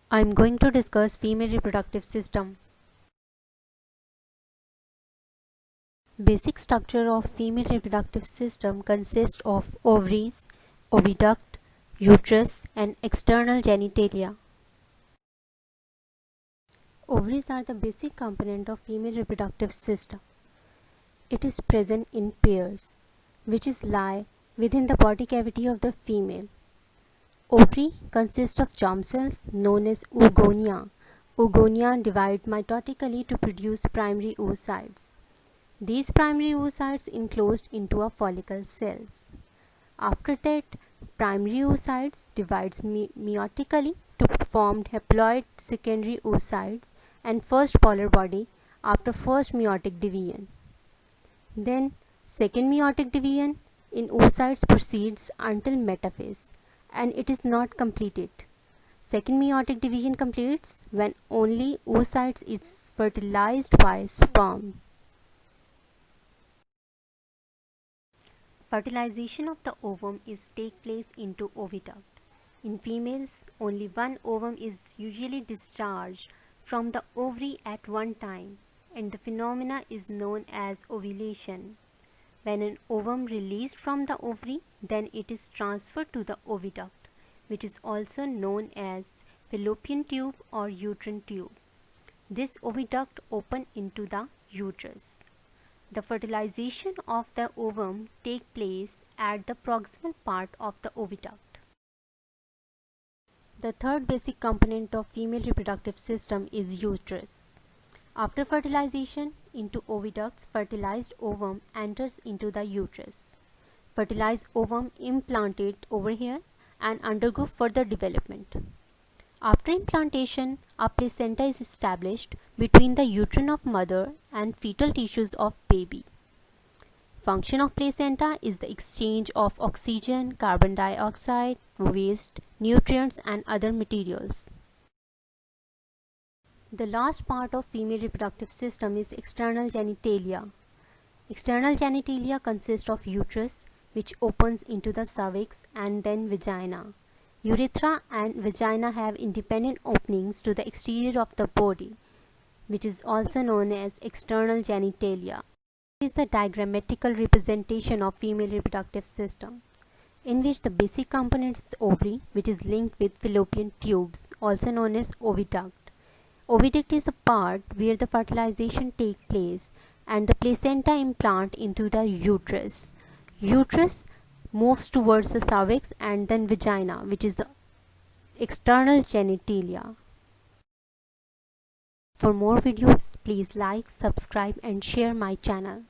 I'm going to discuss female reproductive system. Basic structure of female reproductive system consists of ovaries, oviduct, uterus, and external genitalia. Ovaries are the basic component of female reproductive system. It is present in pairs, which lie within the body cavity of the female. Ovary consists of germ cells known as oogonia. Oogonia divide mitotically to produce primary oocytes. These primary oocytes enclosed into a follicle cells. After that, primary oocytes divides meiotically to form haploid secondary oocytes and first polar body after first meiotic division. Then, second meiotic division in oocytes proceeds until metaphase, and it is not completed. Second meiotic division completes when only oocytes is fertilized by sperm. Fertilization of the ovum is take place into oviduct. In females, only one ovum is usually discharged from the ovary at one time, and the phenomena is known as ovulation. When an ovum released from the ovary, then it is transferred to the oviduct, which is also known as fallopian tube or uterine tube. This oviduct opens into the uterus. The fertilization of the ovum takes place at the proximal part of the oviduct. The third basic component of female reproductive system is uterus. After fertilization into oviducts, fertilized ovum enters into the uterus. Fertilized ovum implanted over here and undergo further development. After implantation, a placenta is established between the uterine of mother and fetal tissues of baby. Function of placenta is the exchange of oxygen, carbon dioxide, waste, nutrients and other materials. The last part of female reproductive system is external genitalia. External genitalia consist of uterus, which opens into the cervix, and then vagina. Urethra and vagina have independent openings to the exterior of the body, which is also known as external genitalia. This is the diagrammatical representation of female reproductive system, in which the basic component is ovary, which is linked with fallopian tubes, also known as oviduct. Oviduct is the part where the fertilization takes place and the placenta implant into the uterus. Uterus moves towards the cervix and then vagina, which is the external genitalia. For more videos, please like, subscribe and share my channel.